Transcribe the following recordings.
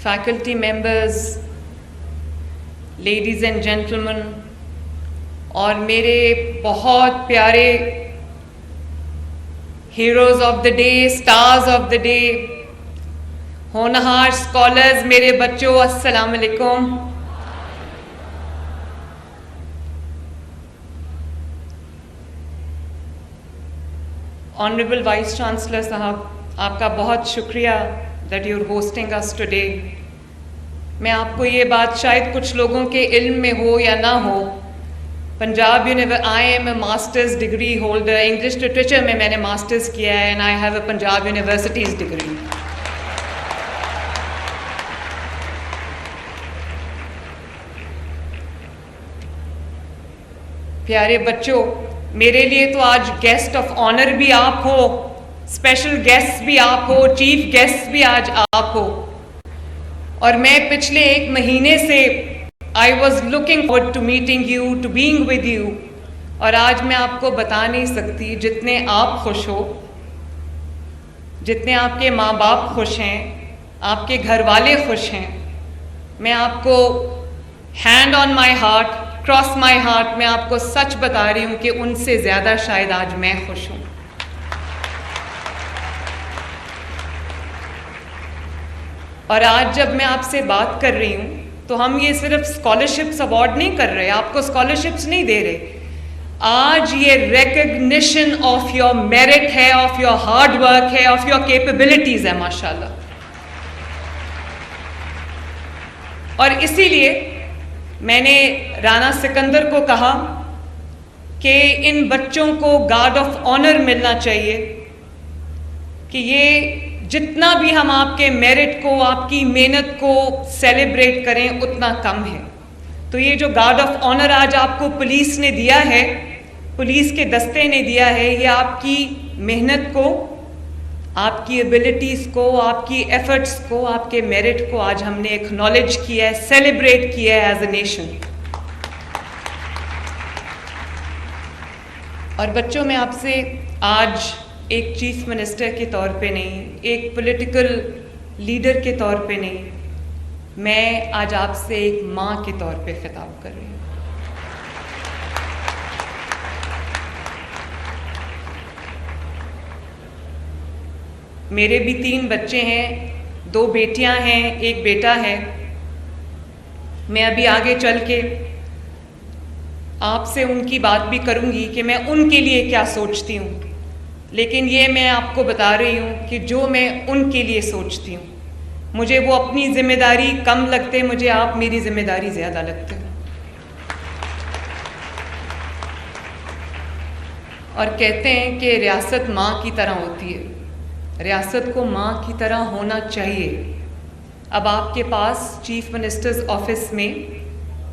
faculty members, ladies and gentlemen, اور میرے بہت پیارے heroes of the day, stars of the day, ہونہار اسکالرز، میرے بچوں، السلام علیکم۔ آنریبل وائس چانسلر صاحب، آپ کا بہت شکریہ that you are hosting us today. میں آپ کو یہ بات شاید کچھ لوگوں کے علم میں ہو یا نہ ہو، Punjab I am a masters degree holder, English literature میں نے ماسٹرز کیا ہے، and I have a Punjab universities degree. پیارے بچوں، میرے لیے تو آج گیسٹ آف آنر بھی آپ ہو، اسپیشل گیسٹ بھی آپ ہو، چیف گیسٹ بھی آج آپ ہو، اور میں پچھلے 1 مہینے سے I was looking forward to meeting you, to being with you، اور آج میں آپ کو بتا نہیں سکتی جتنے آپ خوش ہو، جتنے آپ کے ماں باپ خوش ہیں، آپ کے گھر والے خوش ہیں، میں آپ کو hand on my heart, cross my heart, میں آپ کو سچ بتا رہی ہوں کہ ان سے زیادہ شاید آج میں خوش ہوں۔ اور آج جب میں آپ سے بات کر رہی ہوں تو ہم یہ صرف اسکالرشپس ایوارڈ نہیں کر رہے، آپ کو اسکالرشپس نہیں دے رہے، آج یہ ریکگنیشن آف یور میرٹ ہے، آف یور ہارڈ ورک ہے، آف یور کیپیبلٹیز ہے، ماشاءاللہ۔ اور اسی لیے میں نے رانا سکندر کو کہا کہ ان بچوں کو گارڈ آف آنر ملنا چاہیے، کہ یہ جتنا بھی ہم آپ کے میرٹ کو، آپ کی محنت کو سیلیبریٹ کریں اتنا کم ہے۔ تو یہ جو گارڈ آف آنر آج آپ کو پولیس نے دیا ہے، پولیس کے دستے نے دیا ہے، یہ آپ کی محنت کو، آپ کی ایبلٹیز کو، آپ کی ایفرٹس کو، آپ کے میرٹ کو آج ہم نے ایکنالج کیا ہے، سیلیبریٹ کیا ہے ایز اے نیشن۔ اور بچوں، میں آپ سے آج ایک چیف منسٹر کے طور پہ نہیں، ایک پولیٹیکل لیڈر کے طور پہ نہیں، میں آج آپ سے ایک ماں کے طور پہ خطاب کر رہی ہوں۔ میرے بھی 3 بچے ہیں، 2 بیٹیاں ہیں، 1 بیٹا ہے۔ میں ابھی آگے چل کے آپ سے ان کی بات بھی کروں گی کہ میں ان کے لیے کیا سوچتی ہوں، لیکن یہ میں آپ کو بتا رہی ہوں کہ جو میں ان کے لیے سوچتی ہوں، مجھے وہ اپنی ذمہ داری کم لگتے، مجھے آپ میری ذمہ داری زیادہ لگتے۔ اور کہتے ہیں کہ ریاست ماں کی طرح ہوتی ہے، ریاست کو ماں کی طرح ہونا چاہیے۔ اب آپ کے پاس چیف منسٹرز آفس میں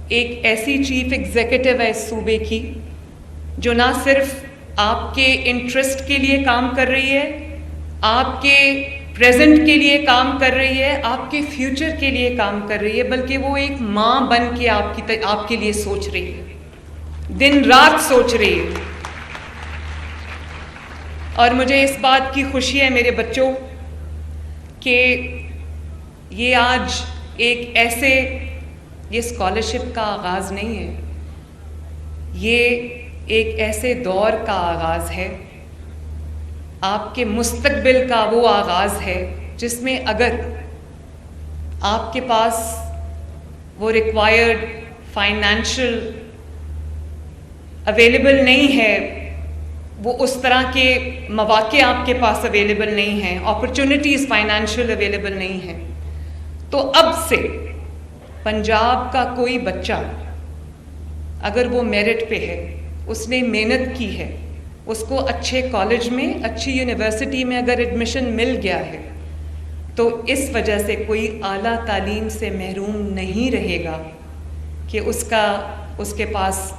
ایک ایسی چیف ایگزیکٹو ہے اس صوبے کی جو نہ صرف آپ کے انٹرسٹ کے لیے کام کر رہی ہے، آپ کے پریزنٹ کے لیے کام کر رہی ہے، آپ کے فیوچر کے لیے کام کر رہی ہے، بلکہ وہ ایک ماں بن کے آپ کے لیے سوچ رہی ہے، دن رات سوچ رہی ہے۔ اور مجھے اس بات کی خوشی ہے میرے بچوں کہ یہ آج یہ اسکالرشپ کا آغاز نہیں ہے، یہ ایک ایسے دور کا آغاز ہے، آپ کے مستقبل کا وہ آغاز ہے جس میں اگر آپ کے پاس وہ ریکوائرڈ فائنینشیل اویلیبل نہیں ہے، وہ اس طرح کے مواقع آپ کے پاس اویلیبل نہیں ہیں، اپرچونٹیز فائنینشیل اویلیبل نہیں ہیں، تو اب سے پنجاب کا کوئی بچہ اگر وہ میرٹ پہ ہے، اس نے محنت کی ہے، اس کو اچھے کالج میں، اچھی یونیورسٹی میں اگر ایڈمیشن مل گیا ہے، تو اس وجہ سے کوئی اعلیٰ تعلیم سے محروم نہیں رہے گا کہ اس کے پاس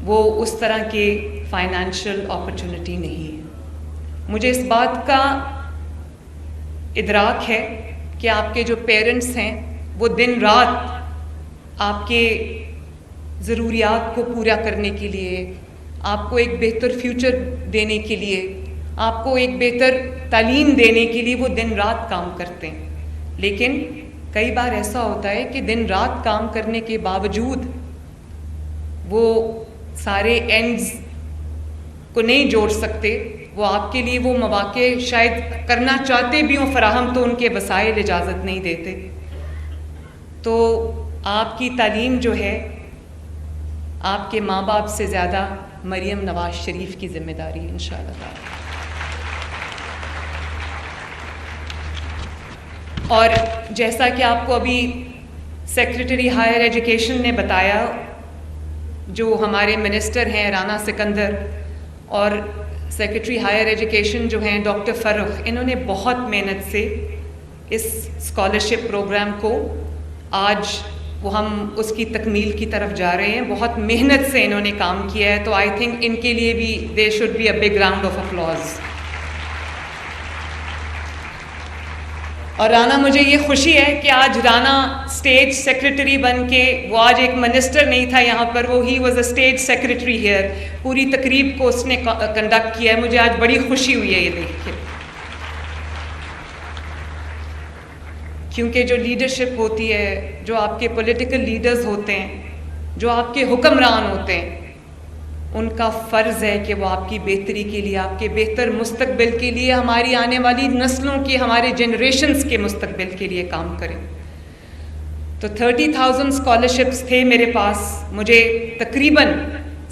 وہ اس طرح کی فائنینشیل اپرچونٹی نہیں ہے۔ مجھے اس بات کا ادراک ہے کہ آپ کے جو پیرنٹس ہیں وہ دن رات آپ کے ضروریات کو پورا کرنے کے لیے، آپ کو ایک بہتر فیوچر دینے کے لیے، آپ کو ایک بہتر تعلیم دینے کے لیے وہ دن رات کام کرتے ہیں، لیکن کئی بار ایسا ہوتا ہے کہ دن رات کام کرنے کے باوجود وہ سارے اینڈز کو نہیں جوڑ سکتے. وہ آپ کے لیے وہ مواقع شاید کرنا چاہتے بھی ہوں فراہم، تو ان کے وسائل اجازت نہیں دیتے. تو آپ کی تعلیم جو ہے آپ کے ماں باپ سے زیادہ مریم نواز شریف کی ذمہ داری ہے انشاءاللہ تعالی. اور جیسا کہ آپ کو ابھی سیکریٹری ہائر ایجوکیشن نے بتایا، جو ہمارے منسٹر ہیں رانا سکندر اور سیکریٹری ہائر ایجوکیشن جو ہیں ڈاکٹر فرخ، انہوں نے بہت محنت سے اس اسکالرشپ پروگرام کو آج ہم اس کی تکمیل کی طرف جا رہے ہیں. بہت محنت سے انہوں نے کام کیا ہے، تو آئی تھنک ان کے لیے بھی there should be a big round of applause. اور رانا، مجھے یہ خوشی ہے کہ آج رانا اسٹیٹ سیکریٹری بن کے، وہ آج ایک منسٹر نہیں تھا یہاں پر، وہ he was a state secretary here. پوری تقریب کو اس نے کنڈکٹ کیا ہے. مجھے آج بڑی خوشی ہوئی ہے یہ دیکھ کے، کیونکہ جو لیڈرشپ ہوتی ہے، جو آپ کے پولیٹیکل لیڈرز ہوتے ہیں، جو آپ کے حکمران ہوتے ہیں، ان کا فرض ہے کہ وہ آپ کی بہتری کے لیے، آپ کے بہتر مستقبل کے لیے، ہماری آنے والی نسلوں کے، ہمارے جنریشنز کے مستقبل کے لیے کام کریں. تو 30,000 اسکالرشپس تھے میرے پاس. مجھے تقریباً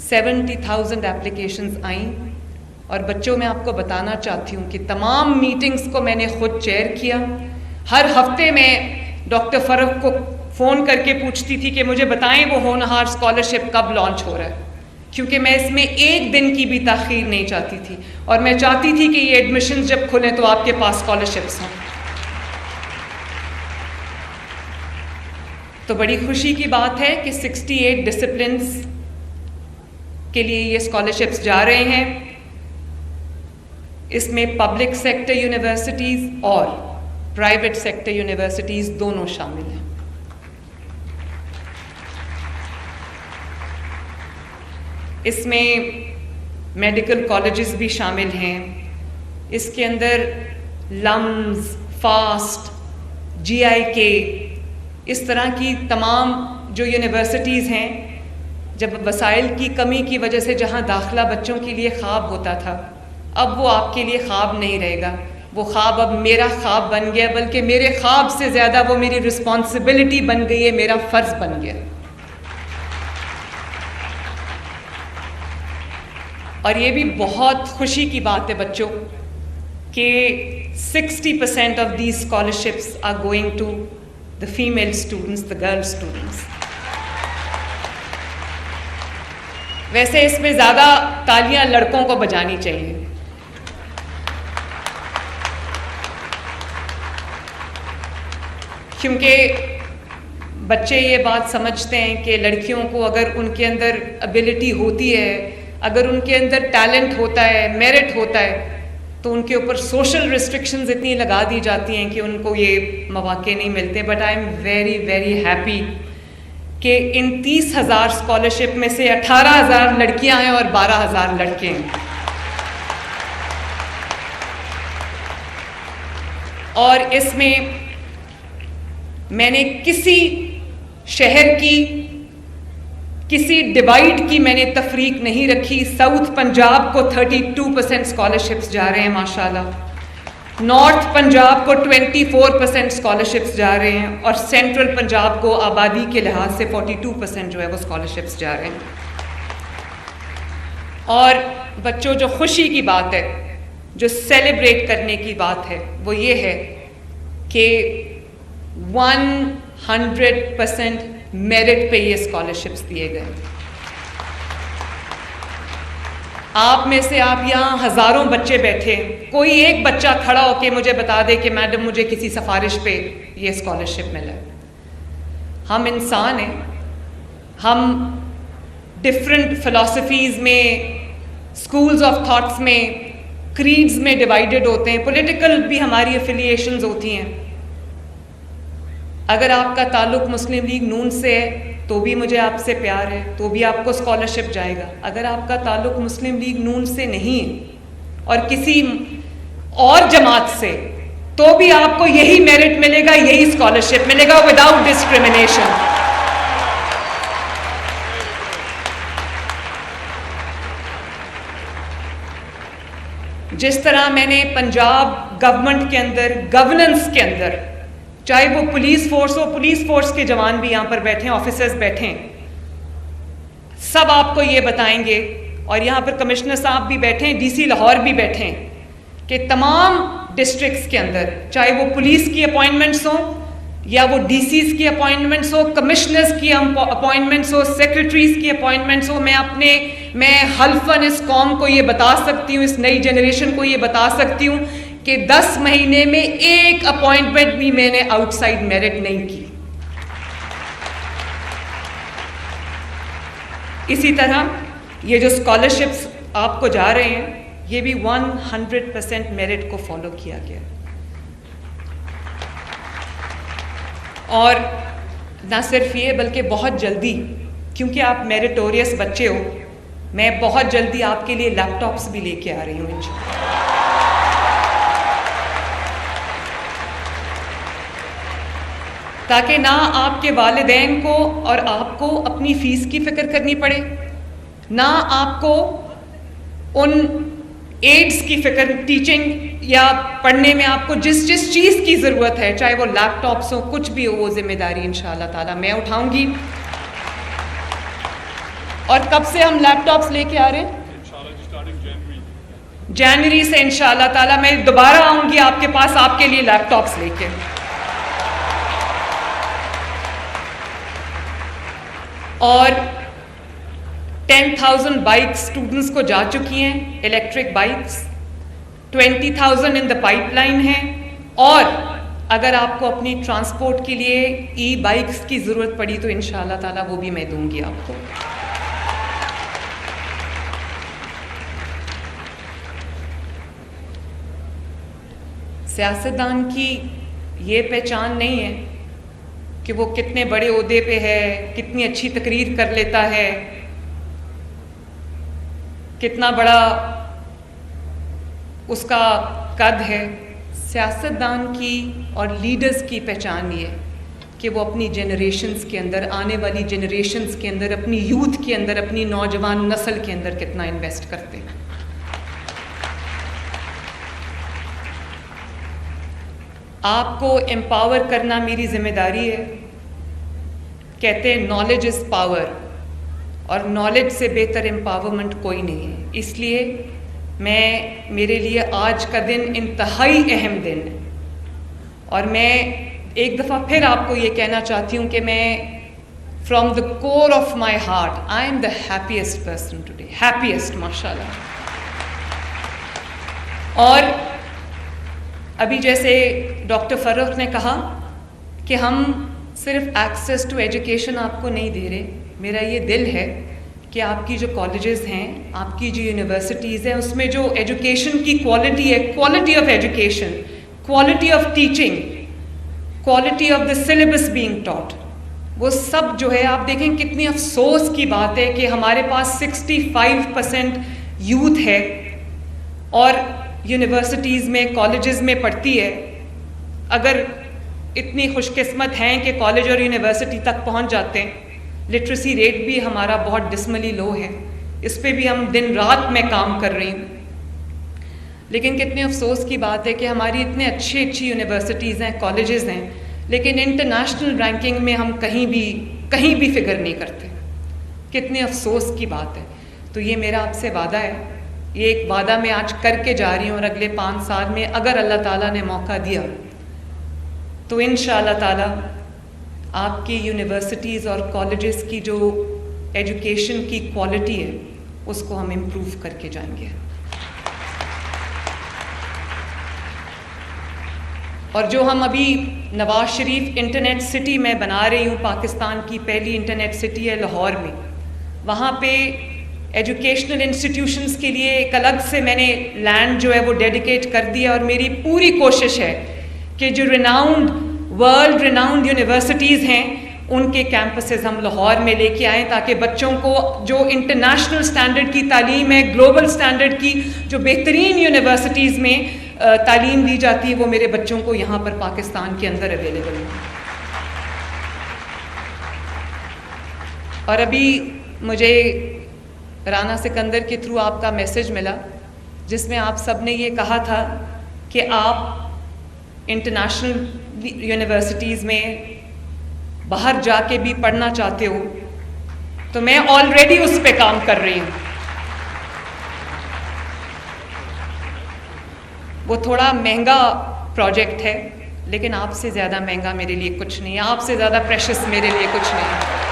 70,000 اپلیکیشنز آئیں. اور بچوں، میں آپ کو بتانا چاہتی ہوں کہ تمام میٹنگز کو میں نے خود چیئر کیا. ہر ہفتے میں ڈاکٹر فرخ کو فون کر کے پوچھتی تھی کہ مجھے بتائیں وہ ہونہار اسکالرشپ کب لانچ ہو رہا ہے، کیونکہ میں اس میں ایک دن کی بھی تاخیر نہیں چاہتی تھی. اور میں چاہتی تھی کہ یہ ایڈمیشنز جب کھلیں تو آپ کے پاس اسکالرشپس ہوں. تو بڑی خوشی کی بات ہے کہ 68 ڈسپلنز کے لیے یہ اسکالرشپس جا رہے ہیں. اس میں پبلک سیکٹر یونیورسٹیز اور پرائیویٹ سیکٹر یونیورسٹیز دونوں شامل ہیں. اس میں میڈیکل کالجز بھی شامل ہیں. اس کے اندر لمز، فاسٹ، جی آئی کے، اس طرح کی تمام جو یونیورسٹیز ہیں. جب وسائل کی کمی کی وجہ سے جہاں داخلہ بچوں کے لیے خواب ہوتا تھا، اب وہ آپ کے لیے خواب نہیں رہے گا. وہ خواب اب میرا خواب بن گیا، بلکہ میرے خواب سے زیادہ وہ میری رسپانسبلٹی بن گئی ہے، میرا فرض بن گیا. اور یہ بھی بہت خوشی کی بات ہے بچوں کہ 60% of these scholarships are going to the female students, the girl students. ویسے اس میں زیادہ تالیاں لڑکوں کو بجانی چاہیے، کیونکہ بچے یہ بات سمجھتے ہیں کہ لڑکیوں کو اگر ان کے اندر ابیلٹی ہوتی ہے، اگر ان کے اندر ٹیلنٹ ہوتا ہے، میرٹ ہوتا ہے، تو ان کے اوپر سوشل ریسٹرکشنز اتنی لگا دی جاتی ہیں کہ ان کو یہ مواقع نہیں ملتے. But I am very very happy کہ ان 30,000 اسکالرشپ میں سے 18,000 لڑکیاں ہیں اور 12,000 لڑکے ہیں. اور اس میں نے کسی شہر کی، کسی ڈیوائڈ کی میں نے تفریق نہیں رکھی. ساؤتھ پنجاب کو 32% اسکالرشپس جا رہے ہیں ماشاءاللہ، نارتھ پنجاب کو 24% اسکالرشپس جا رہے ہیں، اور سینٹرل پنجاب کو آبادی کے لحاظ سے 42% جو ہے وہ اسکالرشپس جا رہے ہیں. اور بچوں، جو خوشی کی بات ہے، جو سیلیبریٹ کرنے کی بات ہے، وہ یہ ہے کہ 100% میرٹ پہ یہ اسکالرشپس دیے گئے. آپ میں سے، آپ یہاں ہزاروں بچے بیٹھے، کوئی ایک بچہ کھڑا ہو کے مجھے بتا دے کہ میڈم مجھے کسی سفارش پہ یہ اسکالرشپ ملا ہے. ہم انسان ہیں، ہم ڈفرینٹ فلاسفیز میں، اسکولز آف تھاٹس میں، کریڈز میں ڈیوائیڈڈ ہوتے ہیں، پولیٹیکل بھی ہماری افیلیشنز ہوتی ہیں. اگر آپ کا تعلق مسلم لیگ نون سے ہے تو بھی مجھے آپ سے پیار ہے، تو بھی آپ کو اسکالرشپ جائے گا. اگر آپ کا تعلق مسلم لیگ نون سے نہیں ہے اور کسی اور جماعت سے، تو بھی آپ کو یہی میرٹ ملے گا, یہی اسکالرشپ ملے گا وداؤٹ ڈسکریمنیشن. جس طرح میں نے پنجاب گورنمنٹ کے اندر, گورننس کے اندر, چاہے وہ پولیس فورس ہو, پولیس فورس کے جوان بھی یہاں پر بیٹھے ہیں, آفیسرز بیٹھے ہیں, سب آپ کو یہ بتائیں گے, اور یہاں پر کمشنر صاحب بھی بیٹھے ہیں, ڈی سی لاہور بھی بیٹھے ہیں, کہ تمام ڈسٹرکٹس کے اندر, چاہے وہ پولیس کی اپوائنٹمنٹس ہوں یا وہ ڈی سیز کی اپوائنٹمنٹس ہو, کمشنرز کی اپوائنٹمنٹس ہو, سیکرٹریز کی اپوائنٹمنٹس ہو, میں حلفاً اس قوم کو یہ بتا سکتی ہوں, اس نئی جنریشن کو یہ بتا سکتی ہوں کہ 10 مہینے میں ایک اپوائنٹمنٹ بھی میں نے آؤٹ سائڈ میرٹ نہیں کی. اسی طرح یہ جو اسکالرشپس آپ کو جا رہے ہیں, یہ بھی 100% میرٹ کو فالو کیا گیا. اور نہ صرف یہ بلکہ بہت جلدی, کیونکہ آپ میریٹوریس بچے ہو, میں بہت جلدی آپ کے لیے لیپ ٹاپس بھی لے کے آ رہی ہوں انشاءاللہ, تاکہ نہ آپ کے والدین کو اور آپ کو اپنی فیس کی فکر کرنی پڑے, نہ آپ کو ان ایڈز کی فکر, ٹیچنگ یا پڑھنے میں آپ کو جس چیز کی ضرورت ہے, چاہے وہ لیپ ٹاپس ہو, کچھ بھی ہو, وہ ذمہ داری انشاءاللہ تعالیٰ میں اٹھاؤں گی. اور کب سے ہم لیپ ٹاپس لے کے آ رہے ہیں؟ جنوری سے انشاءاللہ تعالیٰ میں دوبارہ آؤں گی آپ کے پاس آپ کے لیے لیپ ٹاپس لے کے. اور 10,000 بائکس اسٹوڈنٹس کو جا چکی ہیں, electric bikes, 20,000 in the pipe line ہیں, اور اگر آپ کو اپنی ٹرانسپورٹ کے لیے ای بائکس کی ضرورت پڑی تو انشاءاللہ تعالیٰ وہ بھی میں دوں گی آپ کو. سیاستدان کی یہ پہچان نہیں ہے کہ وہ کتنے بڑے عہدے پہ ہے, کتنی اچھی تقریر کر لیتا ہے, کتنا بڑا اس کا قد ہے. سیاستدان کی اور لیڈرز کی پہچان یہ ہے کہ وہ اپنی جنریشنز کے اندر, آنے والی جنریشنز کے اندر, اپنی یوتھ کے اندر, اپنی نوجوان نسل کے اندر کتنا انویسٹ کرتے ہیں. آپ کو امپاور کرنا میری ذمہ داری ہے. کہتے ہیں نالج از پاور, اور نالج سے بہتر امپاورمنٹ کوئی نہیں ہے. اس لیے میرے لیے آج کا دن انتہائی اہم دن ہے, اور میں ایک دفعہ پھر آپ کو یہ کہنا چاہتی ہوں کہ میں from the core of my heart I am the happiest person today, happiest ماشاء اللہ. اور ابھی جیسے ڈاکٹر فروخ نے کہا کہ ہم صرف ایکسیس ٹو ایجوکیشن آپ کو نہیں دے رہے, میرا یہ دل ہے کہ آپ کی جو کالجز ہیں, آپ کی جو یونیورسٹیز ہیں, اس میں جو ایجوکیشن کی کوالٹی ہے, quality of education, quality of teaching, quality of the syllabus being taught, وہ سب جو ہے آپ دیکھیں کتنی افسوس کی بات ہے کہ ہمارے پاس 65% یوتھ ہے اور یونیورسٹیز میں, کالجز میں پڑھتی ہے. اگر اتنی خوش قسمت ہیں کہ کالج اور یونیورسٹی تک پہنچ جاتے ہیں, لٹریسی ریٹ بھی ہمارا بہت ڈسملی لو ہے, اس پہ بھی ہم دن رات میں کام کر رہی ہوں. لیکن کتنے افسوس کی بات ہے کہ ہماری اتنے اچھی یونیورسٹیز ہیں, کالجز ہیں, لیکن انٹرنیشنل رینکنگ میں ہم کہیں بھی فگر نہیں کرتے. کتنے افسوس کی بات ہے. تو یہ میرا آپ سے وعدہ ہے, یہ ایک وعدہ میں آج کر کے جا رہی ہوں, اور اگلے 5 سال میں اگر اللہ تعالیٰ نے موقع دیا تو انشاءاللہ تعالیٰ آپ کی یونیورسٹیز اور کالجز کی جو ایجوکیشن کی کوالٹی ہے اس کو ہم امپروو کر کے جائیں گے. اور جو ہم ابھی نواز شریف انٹرنیٹ سٹی میں بنا رہی ہوں, پاکستان کی پہلی انٹرنیٹ سٹی ہے لاہور میں, وہاں پہ ایجوکیشنل انسٹیٹیوشنز کے لیے ایک الگ سے میں نے لینڈ جو ہے وہ ڈیڈیکیٹ کر دیا, اور میری پوری کوشش ہے کہ جو ورلڈ ریناؤنڈ یونیورسٹیز ہیں ان کے کیمپسز ہم لاہور میں لے کے آئیں, تاکہ بچوں کو جو انٹرنیشنل سٹینڈرڈ کی تعلیم ہے, گلوبل سٹینڈرڈ کی جو بہترین یونیورسٹیز میں تعلیم دی جاتی ہے وہ میرے بچوں کو یہاں پر پاکستان کے اندر اویلیبل ہے. اور ابھی مجھے رانا سکندر کے تھرو آپ کا میسج ملا جس میں آپ سب نے یہ کہا تھا کہ آپ انٹرنیشنل یونیورسٹیز میں باہر جا کے بھی پڑھنا چاہتے ہو. تو میں آلریڈی اس پہ کام کر رہی ہوں. وہ تھوڑا مہنگا پروجیکٹ ہے لیکن آپ سے زیادہ مہنگا میرے لیے کچھ نہیں ہے, آپ سے زیادہ پریشس میرے لیے کچھ نہیں ہے.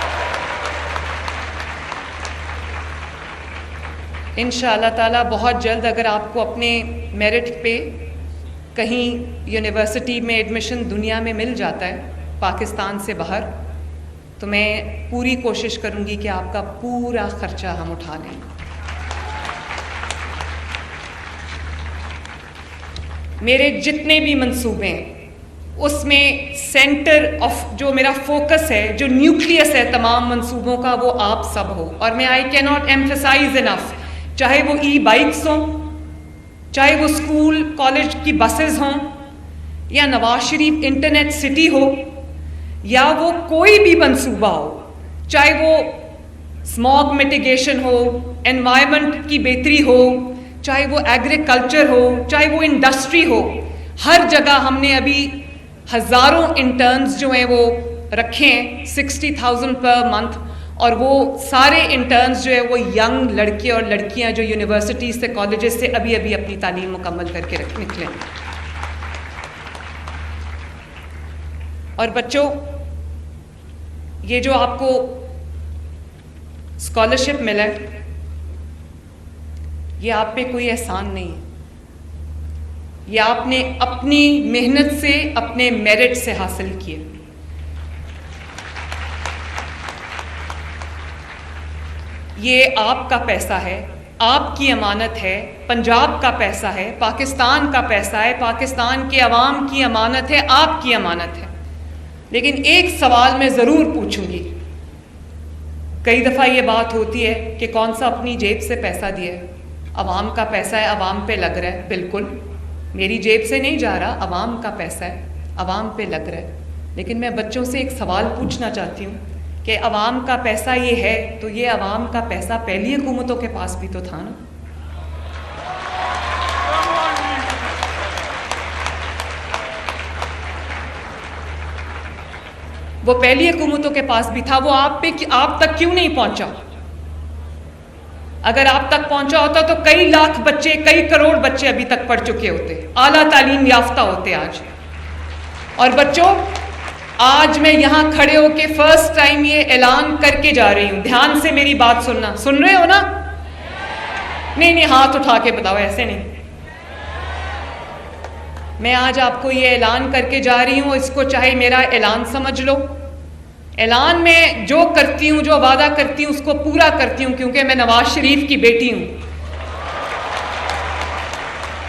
انشاءاللہ تعالیٰ بہت جلد اگر آپ کو اپنے میرٹ پہ کہیں یونیورسٹی میں ایڈمیشن دنیا میں مل جاتا ہے پاکستان سے باہر, تو میں پوری کوشش کروں گی کہ آپ کا پورا خرچہ ہم اٹھا لیں. میرے جتنے بھی منصوبے ہیں اس میں سینٹر آف جو میرا فوکس ہے, جو نیوکلیس ہے تمام منصوبوں کا, وہ آپ سب ہو. اور میں آئی کی ناٹ ایمفسائز انف, چاہے وہ ای بائکس ہوں, چاہے وہ اسکول کالج کی بسز ہوں, یا نواز شریف انٹرنیٹ سٹی ہو, یا وہ کوئی بھی منصوبہ ہو, چاہے وہ اسموگ میٹیگیشن ہو, انوائرمنٹ کی بہتری ہو, چاہے وہ ایگریکلچر ہو, چاہے وہ انڈسٹری ہو, ہر جگہ ہم نے ابھی ہزاروں انٹرنز جو ہیں وہ رکھے ہیں 60,000 پر منتھ. اور وہ سارے انٹرنز جو ہے وہ ینگ لڑکے اور لڑکیاں جو یونیورسٹیز سے کالجز سے ابھی اپنی تعلیم مکمل کر کے نکلیں. اور بچوں, یہ جو آپ کو اسکالرشپ ملا ہے یہ آپ پہ کوئی احسان نہیں ہے, یہ آپ نے اپنی محنت سے اپنے میرٹ سے حاصل کیے. یہ آپ کا پیسہ ہے, آپ کی امانت ہے, پنجاب کا پیسہ ہے, پاکستان کا پیسہ ہے, پاکستان کے عوام کی امانت ہے, آپ کی امانت ہے. لیکن ایک سوال میں ضرور پوچھوں گی, کئی دفعہ یہ بات ہوتی ہے کہ کون سا اپنی جیب سے پیسہ دیا ہے, عوام کا پیسہ ہے, عوام پہ لگ رہا ہے. بالکل میری جیب سے نہیں جا رہا, عوام کا پیسہ ہے, عوام پہ لگ رہا ہے. لیکن میں بچوں سے ایک سوال پوچھنا چاہتی ہوں کہ عوام کا پیسہ یہ ہے تو یہ عوام کا پیسہ پہلی حکومتوں کے پاس بھی تو تھا نا. وہ پہلی حکومتوں کے پاس بھی تھا, وہ آپ تک کیوں نہیں پہنچا؟ اگر آپ تک پہنچا ہوتا تو کئی لاکھ بچے, کئی کروڑ بچے ابھی تک پڑھ چکے ہوتے, اعلیٰ تعلیم یافتہ ہوتے آج. اور بچوں, آج میں یہاں کھڑے ہو کے فرسٹ ٹائم یہ اعلان کر کے جا رہی ہوں, دھیان سے میری بات سننا, سن رہے ہو نا؟ نہیں ہاتھ اٹھا کے بتاؤ, ایسے نہیں. میں آج آپ کو یہ اعلان کر کے جا رہی ہوں, اس کو چاہے میرا اعلان سمجھ لو. اعلان میں جو کرتی ہوں, جو وعدہ کرتی ہوں اس کو پورا کرتی ہوں, کیونکہ میں نواز شریف کی بیٹی ہوں.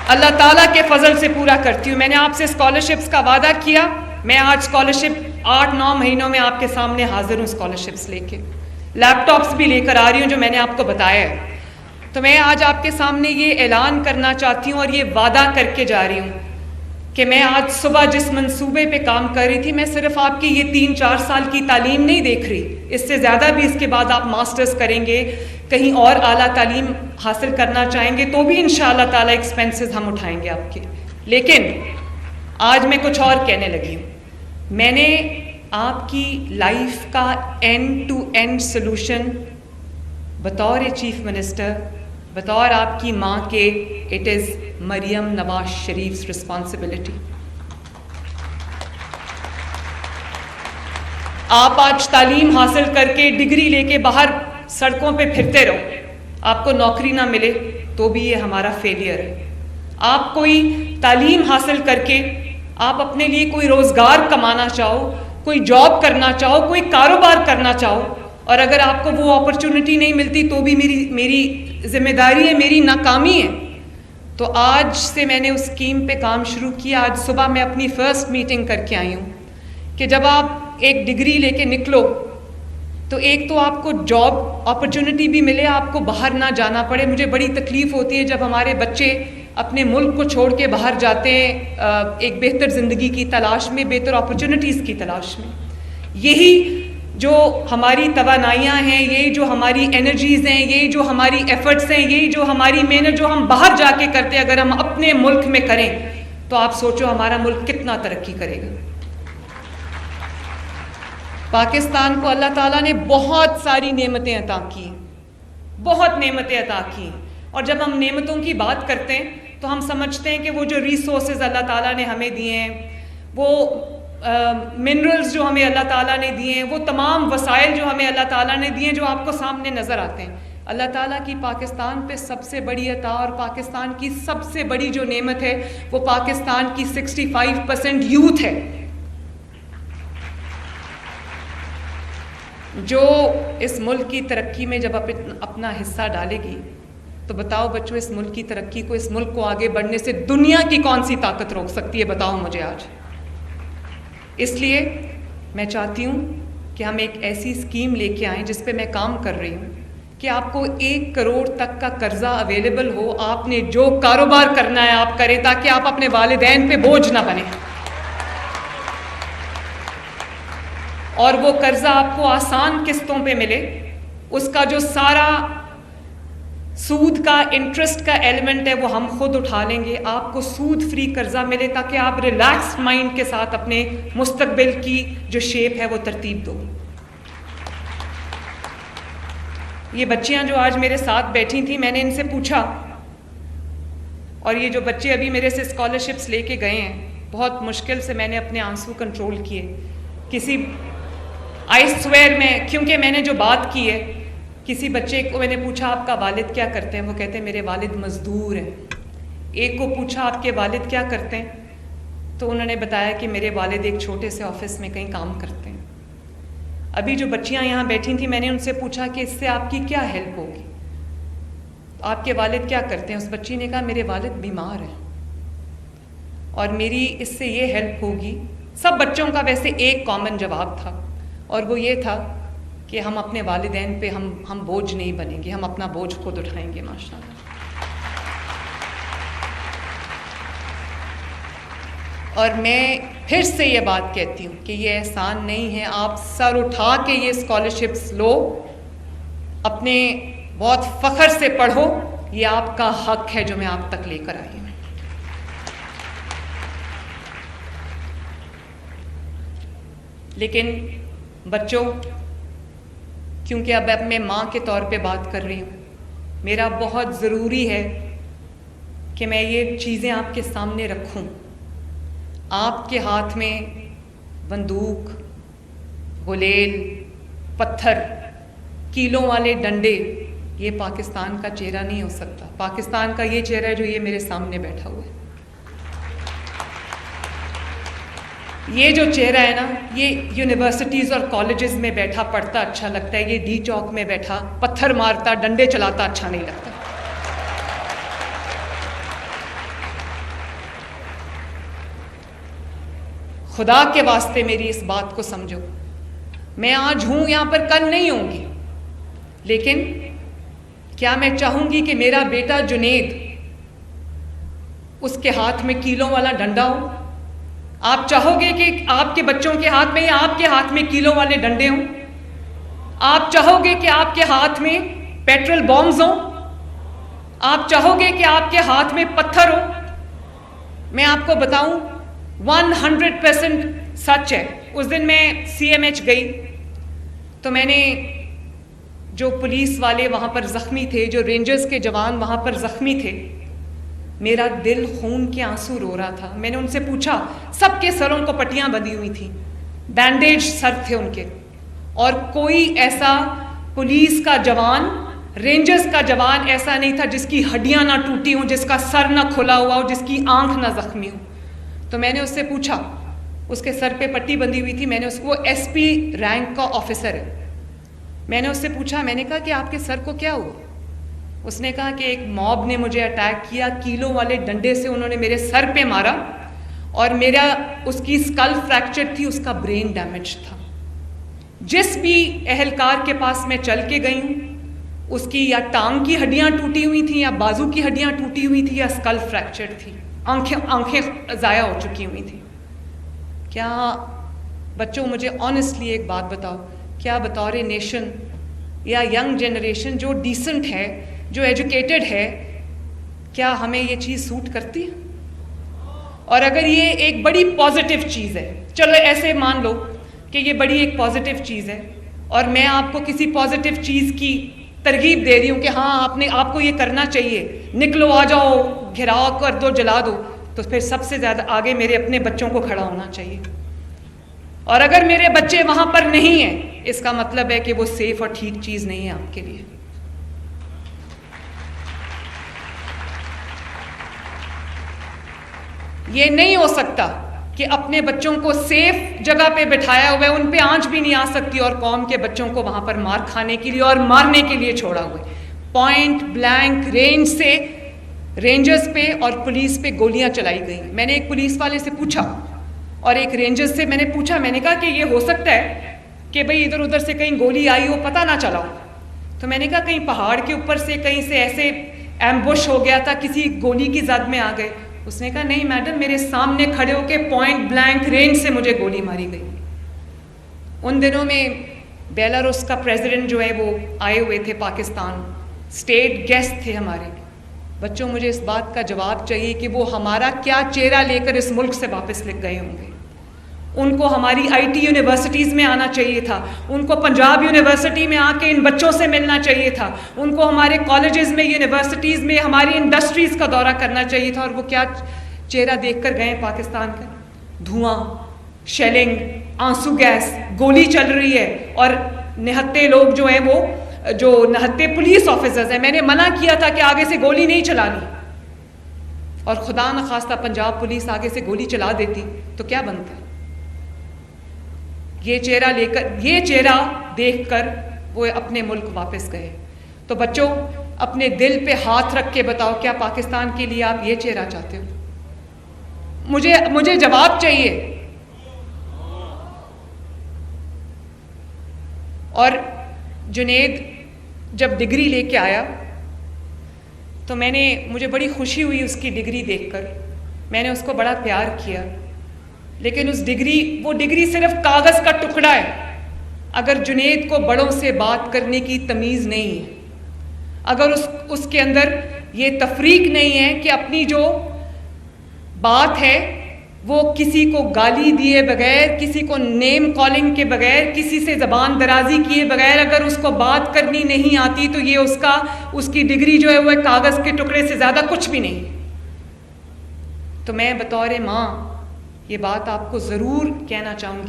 اللہ تعالیٰ کے فضل سے پورا کرتی ہوں. میں نے آپ سے اسکالرشپس کا وعدہ کیا, میں آج اسکالرشپ 8-9 مہینوں میں آپ کے سامنے حاضر ہوں اسکالرشپس لے کے. لیپ ٹاپس بھی لے کر آ رہی ہوں جو میں نے آپ کو بتایا ہے. تو میں آج آپ کے سامنے یہ اعلان کرنا چاہتی ہوں اور یہ وعدہ کر کے جا رہی ہوں کہ میں آج صبح جس منصوبے پہ کام کر رہی تھی, میں صرف آپ کی یہ 3-4 سال کی تعلیم نہیں دیکھ رہی, اس سے زیادہ بھی. اس کے بعد آپ ماسٹرز کریں گے, کہیں اور اعلیٰ تعلیم حاصل کرنا چاہیں گے تو بھی انشاءاللہ تعالیٰ ایکسپینسز ہم اٹھائیں گے آپ کے. لیکن آج میں کچھ اور کہنے لگی ہوں. میں نے آپ کی لائف کا اینڈ ٹو اینڈ سلوشن بطور چیف منسٹر, بطور آپ کی ماں کے, it is Maryam Nawaz Sharif responsibility. آپ آج تعلیم حاصل کر کے ڈگری لے کے باہر سڑکوں پہ پھرتے رہو, آپ کو نوکری نہ ملے تو بھی یہ ہمارا فیلئر ہے. آپ کوئی تعلیم حاصل کر کے آپ اپنے لیے کوئی روزگار کمانا چاہو, کوئی جاب کرنا چاہو, کوئی کاروبار کرنا چاہو, اور اگر آپ کو وہ اپرچونٹی نہیں ملتی تو بھی میری ذمہ داری ہے, میری ناکامی ہے. تو آج سے میں نے اس اسکیم پہ کام شروع کیا. آج صبح میں اپنی فرسٹ میٹنگ کر کے آئی ہوں کہ جب آپ ایک ڈگری لے کے نکلو تو ایک تو آپ کو جاب اپرچونٹی بھی ملے, آپ کو باہر نہ جانا پڑے. مجھے بڑی تکلیف ہوتی ہے جب ہمارے بچے اپنے ملک کو چھوڑ کے باہر جاتے ہیں ایک بہتر زندگی کی تلاش میں، بہتر اپرچونٹیز کی تلاش میں. یہی جو ہماری توانائیاں ہیں، یہی جو ہماری انرجیز ہیں، یہی جو ہماری ایفرٹس ہیں، یہی جو ہماری محنت جو ہم باہر جا کے کرتے ہیں، اگر ہم اپنے ملک میں کریں تو آپ سوچو ہمارا ملک کتنا ترقی کرے گا. پاکستان کو اللہ تعالیٰ نے بہت ساری نعمتیں عطا کی، بہت نعمتیں عطا کی، اور جب ہم نعمتوں کی بات کرتے ہیں تو ہم سمجھتے ہیں کہ وہ جو ریسورسز اللہ تعالیٰ نے ہمیں دیے ہیں، وہ منرلز جو ہمیں اللہ تعالیٰ نے دیے ہیں، وہ تمام وسائل جو ہمیں اللہ تعالیٰ نے دیے ہیں جو آپ کو سامنے نظر آتے ہیں. اللہ تعالیٰ کی پاکستان پہ سب سے بڑی عطا اور پاکستان کی سب سے بڑی جو نعمت ہے وہ پاکستان کی 65% یوتھ ہے، جو اس ملک کی ترقی میں جب اپنا حصہ ڈالے گی تو بتاؤ بچوں، اس ملک کی ترقی کو، اس ملک کو آگے بڑھنے سے دنیا کی کون سی طاقت روک سکتی ہے؟ بتاؤ مجھے آج. اس لیے میں چاہتی ہوں کہ ہم ایک ایسی اسکیم لے کے آئیں جس پہ میں کام کر رہی ہوں کہ آپ کو 1 کروڑ تک کا قرضہ اویلیبل ہو. آپ نے جو کاروبار کرنا ہے آپ کریں تاکہ آپ اپنے والدین پہ بوجھ نہ بنیں، اور وہ قرضہ آپ کو آسان قسطوں پہ ملے. اس کا جو سارا سود کا انٹرسٹ کا ایلیمنٹ ہے وہ ہم خود اٹھا لیں گے. آپ کو سود فری قرضہ ملے تاکہ آپ ریلیکسڈ مائنڈ کے ساتھ اپنے مستقبل کی جو شیپ ہے وہ ترتیب دو. یہ بچیاں جو آج میرے ساتھ بیٹھی تھیں، میں نے ان سے پوچھا، اور یہ جو بچے ابھی میرے سے اسکالرشپس لے کے گئے ہیں، بہت مشکل سے میں نے اپنے آنسو کنٹرول کیے. کسی آئی سویئر میں، کیونکہ میں نے جو بات کی ہے، کسی بچے کو میں نے پوچھا آپ کا والد کیا کرتے ہیں؟ وہ کہتے ہیں میرے والد مزدور ہیں. ایک کو پوچھا آپ کے والد کیا کرتے ہیں؟ تو انہوں نے بتایا کہ میرے والد ایک چھوٹے سے آفس میں کہیں کام کرتے ہیں. ابھی جو بچیاں یہاں بیٹھی تھیں، میں نے ان سے پوچھا کہ اس سے آپ کی کیا ہیلپ ہوگی؟ آپ کے والد کیا کرتے ہیں؟ اس بچی نے کہا میرے والد بیمار ہیں اور میری اس سے یہ ہیلپ ہوگی. سب بچوں کا ویسے ایک کامن جواب تھا، اور وہ یہ تھا کہ ہم اپنے والدین پہ ہم بوجھ نہیں بنیں گے، ہم اپنا بوجھ خود اٹھائیں گے. ماشاءاللہ. اور میں پھر سے یہ بات کہتی ہوں کہ یہ احسان نہیں ہے، آپ سر اٹھا کے یہ اسکالرشپس لو، اپنے بہت فخر سے پڑھو، یہ آپ کا حق ہے جو میں آپ تک لے کر آئی ہوں. لیکن بچوں، کیونکہ اب میں ماں کے طور پہ بات کر رہی ہوں، میرا بہت ضروری ہے کہ میں یہ چیزیں آپ کے سامنے رکھوں. آپ کے ہاتھ میں بندوق، غلیل، پتھر، کیلوں والے ڈنڈے، یہ پاکستان کا چہرہ نہیں ہو سکتا. پاکستان کا یہ چہرہ ہے جو یہ میرے سامنے بیٹھا ہوا ہے. یہ جو چہرہ ہے نا، یہ یونیورسٹیز اور کالجز میں بیٹھا پڑھتا اچھا لگتا ہے، یہ ڈی چوک میں بیٹھا پتھر مارتا، ڈنڈے چلاتا اچھا نہیں لگتا. خدا کے واسطے میری اس بات کو سمجھو. میں آج ہوں یہاں پر، کل نہیں ہوں گی، لیکن کیا میں چاہوں گی کہ میرا بیٹا جنید اس کے ہاتھ میں کیلوں والا ڈنڈا ہو؟ آپ چاہو گے کہ آپ کے بچوں کے ہاتھ میں یا آپ کے ہاتھ میں کیلوں والے ڈنڈے ہوں؟ آپ چاہو گے کہ آپ کے ہاتھ میں پیٹرول بامز ہوں؟ آپ چاہو گے کہ آپ کے ہاتھ میں پتھر ہو؟ میں آپ کو بتاؤں 100% سچ ہے. اس دن میں CMH گئی تو میں نے جو پولیس والے وہاں پر زخمی تھے، جو رینجرز کے جوان وہاں پر زخمی تھے، میرا دل خون کے آنسو رو رہا تھا. میں نے ان سے پوچھا، سب کے سروں کو پٹیاں بندھی ہوئی تھیں، بینڈیج سر تھے ان کے، اور کوئی ایسا پولیس کا جوان، رینجرز کا جوان ایسا نہیں تھا جس کی ہڈیاں نہ ٹوٹی ہوں، جس کا سر نہ کھلا ہوا ہو، جس کی آنکھ نہ زخمی ہو. تو میں نے اس سے پوچھا، اس کے سر پہ پٹی بندھی ہوئی تھی، میں نے اس کو SP رینک کا آفیسر ہے، میں نے اس سے پوچھا، میں نے کہا کہ آپ کے سر کو کیا ہوا؟ اس نے کہا کہ ایک موب نے مجھے اٹیک کیا، کیلوں والے ڈنڈے سے انہوں نے میرے سر پہ مارا، اور میرا اس کی اسکل فریکچر تھی، اس کا برین ڈیمیج تھا. جس بھی اہلکار کے پاس میں چل کے گئی ہوں، اس کی یا ٹانگ کی ہڈیاں ٹوٹی ہوئی تھیں یا بازو کی ہڈیاں ٹوٹی ہوئی تھیں یا اسکل فریکچر تھی، آنکھیں ضائع ہو چکی ہوئی تھیں. کیا بچوں مجھے آنیسٹلی ایک بات بتاؤ، کیا بطور نیشن یا ینگ جنریشن جو ڈیسنٹ ہے، جو ایجوکیٹڈ ہے، کیا ہمیں یہ چیز سوٹ کرتی ہے؟ اور اگر یہ ایک بڑی پازیٹیو چیز ہے، چلو ایسے مان لو کہ یہ بڑی ایک پازیٹیو چیز ہے اور میں آپ کو کسی پازیٹیو چیز کی ترغیب دے رہی ہوں کہ ہاں آپ کو یہ کرنا چاہیے، نکلو، آ جاؤ، گھیراؤ کر دو، جلا دو، تو پھر سب سے زیادہ آگے میرے اپنے بچوں کو کھڑا ہونا چاہیے. اور اگر میرے بچے وہاں پر نہیں ہیں، اس کا مطلب ہے کہ وہ سیف اور ٹھیک چیز نہیں ہے آپ کے لیے. یہ نہیں ہو سکتا کہ اپنے بچوں کو سیف جگہ پہ بٹھایا ہوا ہے، ان پہ آنچ بھی نہیں آ سکتی، اور قوم کے بچوں کو وہاں پر مار کھانے کے لیے اور مارنے کے لیے چھوڑا ہوا ہے. پوائنٹ بلینک رینج سے رینجرز پہ اور پولیس پہ گولیاں چلائی گئیں. میں نے ایک پولیس والے سے پوچھا اور ایک رینجرز سے میں نے پوچھا، میں نے کہا کہ یہ ہو سکتا ہے کہ بھئی ادھر ادھر سے کہیں گولی آئی ہو، پتہ نہ چلا ہو. تو میں نے کہا کہیں پہاڑ کے اوپر سے کہیں سے ایسے ایمبوش ہو گیا تھا، کسی گولی کی زد میں آ گئے. اس نے کہا نہیں میڈم، میرے سامنے کھڑے ہو کے پوائنٹ بلینک رینج سے مجھے گولی ماری گئی. ان دنوں میں بیلاروس کا پریزیڈنٹ جو ہے وہ آئے ہوئے تھے پاکستان، اسٹیٹ گیسٹ تھے ہمارے. بچوں مجھے اس بات کا جواب چاہیے کہ وہ ہمارا کیا چہرہ لے کر اس ملک سے واپس لے گئے ہوں گے. ان کو ہماری آئی ٹی یونیورسٹیز میں آنا چاہیے تھا، ان کو پنجاب یونیورسٹی میں آ کے ان بچوں سے ملنا چاہیے تھا، ان کو ہمارے کالجز میں، یونیورسٹیز میں، ہماری انڈسٹریز کا دورہ کرنا چاہیے تھا. اور وہ کیا چہرہ دیکھ کر گئے پاکستان کا؟ دھواں، شیلنگ، آنسو گیس، گولی چل رہی ہے اور نہتے لوگ جو ہیں وہ جو نہتے پولیس آفیسرز ہیں. میں نے منع کیا تھا کہ آگے سے گولی نہیں چلانی، اور خدا نخواستہ پنجاب پولیس آگے سے گولی چلا دیتی تو کیا بنتا؟ یہ چہرہ لے کر، یہ چہرہ دیکھ کر وہ اپنے ملک واپس گئے. تو بچوں اپنے دل پہ ہاتھ رکھ کے بتاؤ، کیا پاکستان کے لیے آپ یہ چہرہ چاہتے ہو؟ مجھے جواب چاہیے. اور جنید جب ڈگری لے کے آیا تو مجھے بڑی خوشی ہوئی اس کی ڈگری دیکھ کر. میں نے اس کو بڑا پیار کیا، لیکن وہ ڈگری صرف کاغذ کا ٹکڑا ہے. اگر جنید کو بڑوں سے بات کرنے کی تمیز نہیں ہے، اگر اس کے اندر یہ تفریق نہیں ہے کہ اپنی جو بات ہے وہ کسی کو گالی دیے بغیر، کسی کو نیم کالنگ کے بغیر، کسی سے زبان درازی کیے بغیر اگر اس کو بات کرنی نہیں آتی تو یہ اس کی ڈگری جو ہے وہ کاغذ کے ٹکڑے سے زیادہ کچھ بھی نہیں. تو میں بطور ماں یہ بات آپ کو ضرور کہنا چاہوں گی.